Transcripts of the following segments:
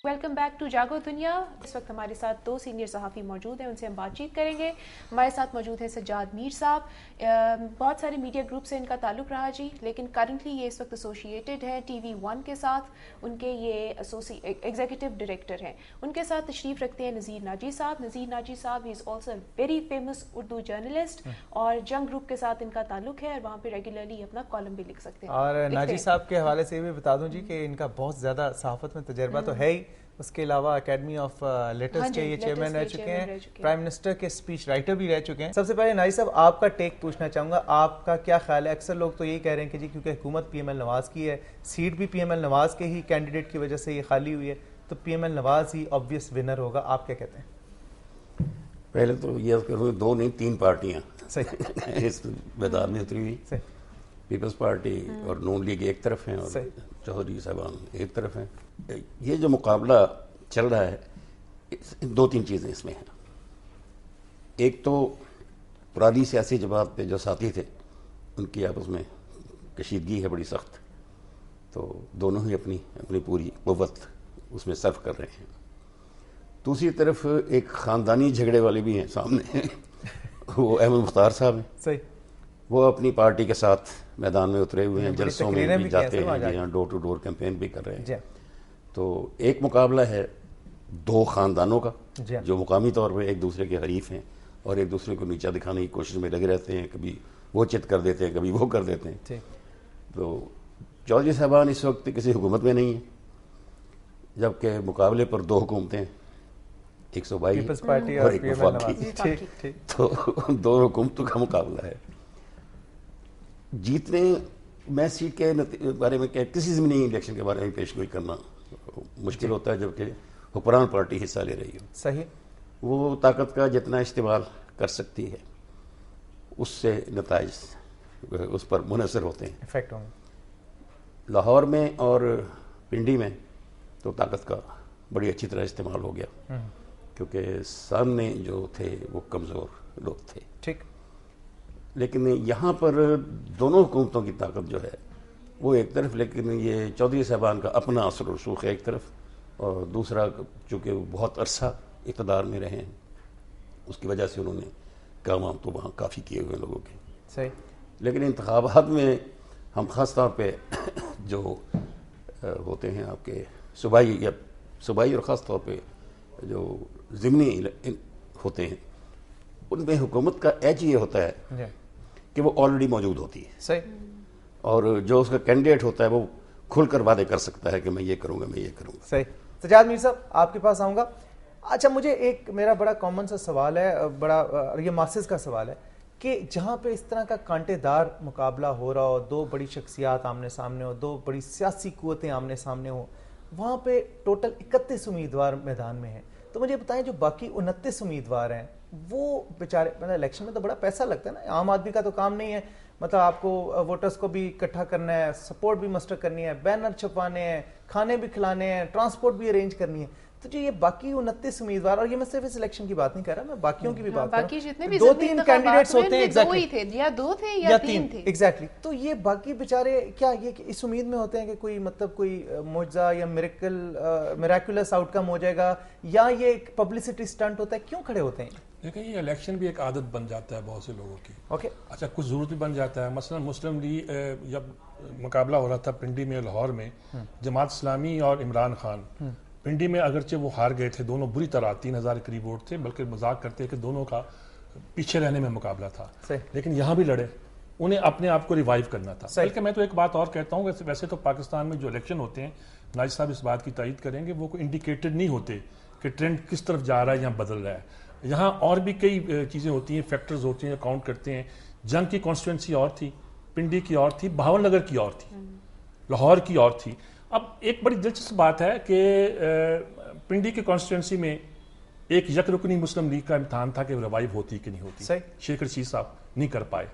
Welcome back to जागो दुनिया। इस वक्त हमारे साथ दो सीनियर सहाफ़ी मौजूद हैं, उनसे हम बातचीत करेंगे। हमारे साथ मौजूद हैं सज्जाद मीर साहब। बहुत सारे मीडिया ग्रुप से इनका ताल्लुक़ रहा जी, लेकिन करंटली ये इस वक्त एसोसिएटेड है TV1 के साथ। उनके ये एग्जीक्यूटिव डायरेक्टर हैं। उनके साथ तशरीफ़ रखते हैं नज़ीर नाजी साहब। नज़ीर नाजी साहब he is also very famous Urdu journalist, और जंग ग्रुप के साथ इनका ताल्लुक़ है और वहाँ पर रेगुलरली अपना कॉलम भी लिख सकते हैं। और नाजी साहब के हवाले से ये भी बता दूं जी कि इनका बहुत ज़्यादा सहाफ़त में तजर्बा तो है ही, उसके अलावा अकेडमी ऑफ लेटर्स के ये चेयरमैन रह चुके हैं, प्राइम मिनिस्टर के स्पीच राइटर भी रह चुके हैं। सबसे पहले नाजी साहब आपका टेक पूछना चाहूँगा, आपका क्या ख्याल है? अक्सर लोग तो यही कह रहे हैं कि जी क्योंकि हुकूमत PML नवाज़ की है, सीट भी PML नवाज़ के ही कैंडिडेट की वजह से ये खाली हुई है, तो PML नवाज़ ही ऑब्वियस विनर होगा। आप क्या कहते हैं? पहले तो ये करूँ, दो नहीं 3 पार्टियाँ सही इस मैदान में उतरी हुई। पीपल्स पार्टी और नून लीग एक तरफ हैं और चौधरी साहबान एक तरफ हैं। ये जो मुकाबला चल रहा है, 2-3 चीज़ें इसमें हैं। एक तो पुरानी सियासी जमात पे जो साथी थे उनकी आपस में कशीदगी है बड़ी सख्त, तो दोनों ही अपनी पूरी क़ुव्वत उसमें सर्व कर रहे हैं। दूसरी तरफ एक ख़ानदानी झगड़े वाले भी हैं सामने वो अहमद मुख्तार साहब हैं। सही, वो अपनी पार्टी के साथ मैदान में उतरे हुए हैं, जलसों में भी जाते हैं, यहाँ डोर टू डोर कैंपेन भी कर रहे हैं। तो एक मुकाबला है 2 ख़ानदानों का जो मुकामी तौर पर एक दूसरे के हरीफ हैं और एक दूसरे को नीचा दिखाने की कोशिश में लगे रहते हैं। कभी वो चित कर देते हैं, कभी वो कर देते हैं। तो चौधरी साहबान इस वक्त किसी हुकूमत में नहीं है, जबकि मुकाबले पर 2 हुकूमतें, एक सूबाई और एक वफाकी। तो 2 हुकूमतों का मुकाबला है। जीतने मैं सीट के बारे में किसी ज़मीनी इलेक्शन के बारे में पेशगोई करना मुश्किल होता है, जबकि हुक्मरान पार्टी हिस्सा ले रही हो। सही, वो ताकत का जितना इस्तेमाल कर सकती है उससे नताइज उस पर मुनसर होते हैं, इफेक्ट होंगे। लाहौर में और पिंडी में तो ताकत का बड़ी अच्छी तरह इस्तेमाल हो गया, क्योंकि सामने जो थे वो कमज़ोर लोग थे। ठीक, लेकिन यहाँ पर दोनों हुकूमतों की ताकत जो है वो एक तरफ, लेकिन ये चौधरी साहबान का अपना असर और रसूख है एक तरफ, और दूसरा चूँकि बहुत अरसा इक़्तिदार में रहे हैं उसकी वजह से उन्होंने काम तो वहाँ काफ़ी किए हुए लोगों के। सही, लेकिन इंतखाबात में हम ख़ास तौर पे जो होते हैं आपके सूबाई और ख़ास तौर पे जो ज़िमनी होते हैं, उनमें हुकूमत का एज ये होता है कि वो ऑलरेडी मौजूद होती है। सही, और जो उसका कैंडिडेट होता है वो खुलकर वादे कर सकता है कि मैं ये करूँगा, मैं ये करूँगा। सही। सज्जाद मीर साहब आपके पास आऊँगा। अच्छा, मुझे एक मेरा बड़ा कॉमन सा सवाल है, बड़ा ये मासेस का सवाल है कि जहाँ पे इस तरह का कांटेदार मुकाबला हो रहा हो, 2 बड़ी शख्सियात आमने सामने हो, 2 बड़ी सियासी कुव्वतें आमने सामने हो, वहाँ पे टोटल 31 उम्मीदवार मैदान में हैं, तो मुझे बताएं जो बाकी 29 उम्मीदवार हैं वो बेचारे, मतलब इलेक्शन में तो बड़ा पैसा लगता है ना, आम आदमी का तो काम नहीं है, मतलब आपको वोटर्स को भी इकट्ठा करना है, सपोर्ट भी मस्टर करनी है, बैनर छपवाने हैं, खाने भी खिलाने हैं, ट्रांसपोर्ट भी अरेंज करनी है। तो जो ये बाकी 29 उम्मीदवार, और ये मैं सिर्फ इस इलेक्शन की बात नहीं कर रहा, मैं बाकियों की भी बात कर रहा हूं, 2-3 कैंडिडेट्स होते हैं, दो थे या तीन थे, एग्जैक्टली। तो ये बाकी बेचारे क्या ये इस उम्मीद में होते हैं कि कोई मतलब कोई मुआजा या मिरेकुलस आउटकम हो जाएगा, या ये एक पब्लिसिटी स्टंट होता है, क्यों खड़े होते हैं? देखिए, ये इलेक्शन भी एक आदत बन जाता है बहुत से लोगों की। ओके, अच्छा, कुछ ज़रूरत भी बन जाता है। मसलन मुस्लिम लीग जब मुकाबला हो रहा था पिंडी में, लाहौर में, जमात इस्लामी और इमरान खान, पिंडी में अगरचे वो हार गए थे दोनों बुरी तरह, 3000 करीब वोट थे, बल्कि मजाक करते हैं कि दोनों का पीछे रहने में मुकाबला था, लेकिन यहाँ भी लड़े, उन्हें अपने आप को रिवाइव करना था। बल्कि मैं तो एक बात और कहता हूँ, वैसे तो पाकिस्तान में जो इलेक्शन होते हैं, नाजिर साहब इस बात की तायीद करेंगे, वो कोई इंडिकेटेड नहीं होते कि ट्रेंड किस तरफ जा रहा है या बदल रहा है। यहाँ और भी कई चीज़ें होती हैं, फैक्टर्स होते हैं, काउंट करते हैं। जंग की कॉन्स्टिट्यूंसी और थी, पिंडी की और थी, बहावल नगर की और थी, लाहौर की और थी। अब एक बड़ी दिलचस्प बात है कि पिंडी की कॉन्स्टिट्यूंसी में एक यकरुकनी मुस्लिम लीग का इम्तहान था कि रिवाइव होती कि नहीं होती। शेख रशीद साहब नहीं कर पाए।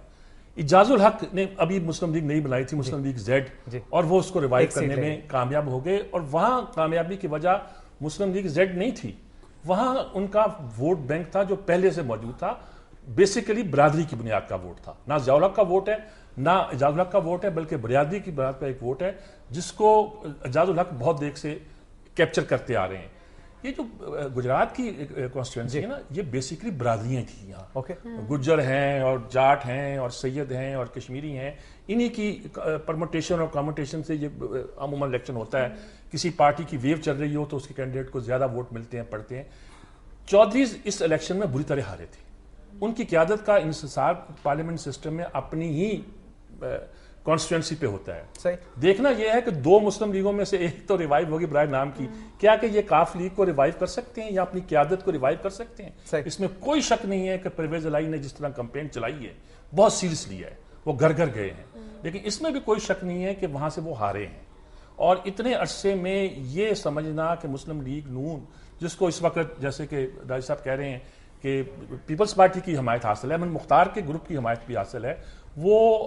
इजाजुल हक ने अभी मुस्लिम लीग नहीं बनाई थी, मुस्लिम लीग जेड, और वो उसको रिवाइव करने में कामयाब हो गए, और वहाँ कामयाबी की वजह मुस्लिम लीग जेड नहीं थी, وہاں ان کا ووٹ بینک تھا جو پہلے سے موجود تھا, بیسیکلی برادری کی بنیاد کا ووٹ تھا, نہ ضیاء الحق کا ووٹ ہے نہ اعجاز الحق کا ووٹ ہے, بلکہ برادری کی بنیاد کا ایک ووٹ ہے جس کو اعجاز الحق بہت دیر سے کیپچر کرتے آ رہے ہیں. یہ جو گجرات کی کانسٹیٹوینسی ہے نا, یہ بیسیکلی برادریاں تھیں یہاں, گجر ہیں اور جاٹ ہیں اور سید ہیں اور کشمیری ہیں, انہی کی پرموٹیشن اور کاموٹیشن سے یہ عموماً الیکشن ہوتا ہے. کسی پارٹی کی ویو چل رہی ہو تو اس کے کینڈیڈیٹ کو زیادہ ووٹ ملتے ہیں, پڑھتے ہیں. چودھریز اس الیکشن میں بری طرح ہارے تھے. ان کی قیادت کا انحصار پارلیمنٹ سسٹم میں اپنی ہی کانسٹیٹوینسی پہ ہوتا ہے. دیکھنا یہ ہے کہ 2 مسلم لیگوں میں سے ایک تو ریوائیو ہوگی برائے نام کی, کیا کہ یہ کاف لیگ کو ریوائیو کر سکتے ہیں یا اپنی قیادت کو ریوائیو کر سکتے ہیں؟ اس میں کوئی شک نہیں ہے کہ پرویز الہی نے جس طرح کمپین چلائی ہے بہت سیریس لی ہے, وہ گھر گھر گئے ہیں, لیکن اس میں بھی کوئی شک نہیں ہے کہ وہاں سے وہ ہارے ہیں. اور اتنے عرصے میں یہ سمجھنا کہ مسلم لیگ نون, جس کو اس وقت جیسے کہ راجہ صاحب کہہ رہے ہیں کہ پیپلز پارٹی کی حمایت حاصل ہے, امن مختار کے گروپ کی حمایت بھی حاصل ہے, وہ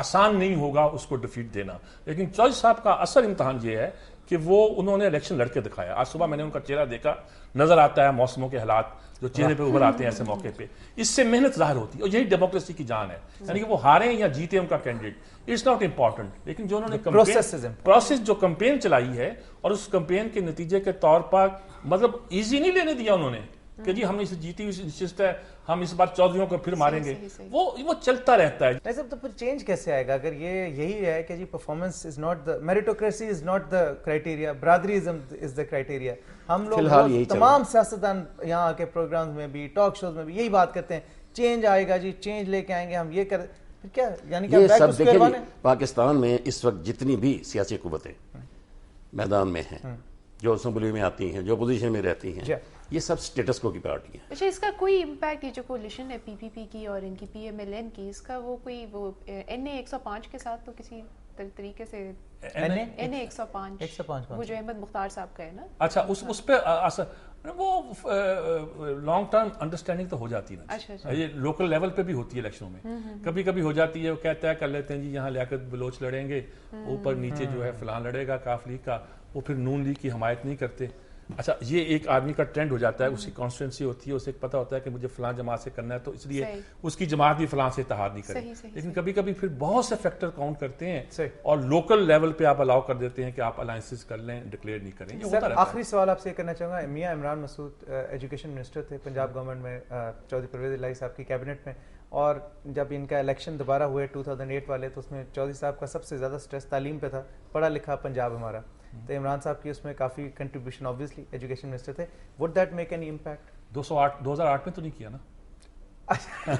آسان نہیں ہوگا اس کو ڈیفیٹ دینا. لیکن چوہدری صاحب کا اصل امتحان یہ ہے کہ وہ انہوں نے الیکشن لڑ کے دکھایا. آج صبح میں نے ان کا چہرہ دیکھا, نظر آتا ہے موسموں کے حالات جو چہرے پہ ابھر آتے ہیں ایسے موقع پہ, اس سے محنت ظاہر ہوتی ہے, اور یہی ڈیموکریسی کی جان ہے. یعنی کہ وہ ہارے یا جیتے ان کا کینڈیڈیٹ اٹس ناٹ امپورٹنٹ, لیکن جو انہوں نے پروسیس جو کمپین چلائی ہے, اور اس کمپین کے نتیجے کے طور پر مطلب ایزی نہیں لینے دیا انہوں نے کہ جی ہم نے جیتی ہوئی نشست ہے, ہم اس بار چودھریوں کو پھر ماریں گے. وہ چلتا رہتا ہے. نہیں صاحب, تو پھر چینج کیسے آئے گا اگر یہی ہے کہ جی performance is not the, meritocracy is not the criteria, biradarism is the criteria. ہم لوگ تمام سیاستدان یہاں آ کے پروگرامز میں بھی, ٹاک شوز میں بھی یہی بات کرتے ہیں, چینج آئے گا جی, چینج لے کے آئیں گے ہم, یہ کر کیا یعنی کہ سب دیکھیں. پاکستان میں اس وقت جتنی بھی سیاسی قوتیں میدان میں ہیں, جو اسمبلی میں آتی ہیں, جو اپوزیشن میں رہتی ہیں, یہ سب سٹیٹس کو کی پارٹی ہے. اچھا, اس کا کوئی امپیکٹ, یہ جو کولیشن ہے پی پی پی کی اور ان کی پی ایم ایل این کی, اس کا وہ کوئی وہ این اے 105 کے ساتھ تو کسی طریقے سے این اے 105 وہ جو احمد مختار صاحب کا ہے نا, اچھا اس پہ وہ لانگ ٹرم انڈرسٹینڈنگ تو ہو جاتی ہے نا, یہ لوکل لیول پہ بھی ہوتی ہے الیکشنوں میں, کبھی کبھی ہو جاتی ہے. وہ کہتا ہے کر لیتے ہیں جی یہاں لیاقت بلوچ لڑیں گے, اوپر نیچے جو ہے فلاں لڑے گا کاف لیگ کا, وہ پھر نون لیگ کی حمایت نہیں کرتے. اچھا, یہ ایک آدمی کا ٹرینڈ ہو جاتا ہے, اس کی کانسٹیٹوینسی ہوتی ہے, اسے پتہ ہوتا ہے کہ مجھے فلاں جماعت سے کرنا ہے, تو اس لیے اس کی جماعت بھی فلاں سے اتحاد نہیں کرے. لیکن کبھی کبھی پھر بہت سے فیکٹر کاؤنٹ کرتے ہیں اور لوکل لیول پہ آپ الاؤ کر دیتے ہیں کہ آپ الائنسز کر لیں, ڈکلیئر نہیں کریں. یہ ہوتا رہتا ہے. آخری سوال آپ سے یہ کرنا چاہوں گا, میاں عمران مسعود ایجوکیشن منسٹر تھے پنجاب گورنمنٹ میں, چودھری پرویز الہی صاحب کی کیبنٹ میں, اور جب ان کا الیکشن دوبارہ ہوئے 2008 والے, تو اس میں چودھری صاحب کا سب سے زیادہ سٹریس تعلیم پہ تھا, پڑھا لکھا پنجاب ہمارا, تو عمران صاحب کی اس میں کافی کنٹریبیوشن اوبویسلی ایجوکیشن منسٹر تھے. Would that make any impact? 2008 میں تو نہیں کیا نا. اچھا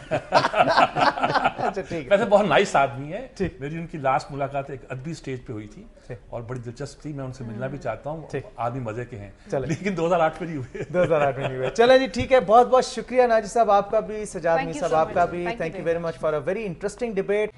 ٹھیک ہے. ویسے بہت نائس آدمی ہے, میری ان کی لاسٹ ملاقات ایک ادبی سٹیج پہ ہوئی تھی اور بڑی دلچسپ تھی, میں ان سے ملنا بھی چاہتا ہوں, آدمی مزے کے ہیں, لیکن 2008 میں نہیں ہوئے. 2008 میں نہیں ہوئے. چلیں جی ٹھیک ہے, بہت بہت شکریہ ناجی صاحب آپ کا بھی, سجاد میر صاحب آپ کا بھی, thank you very much for a very interesting debate.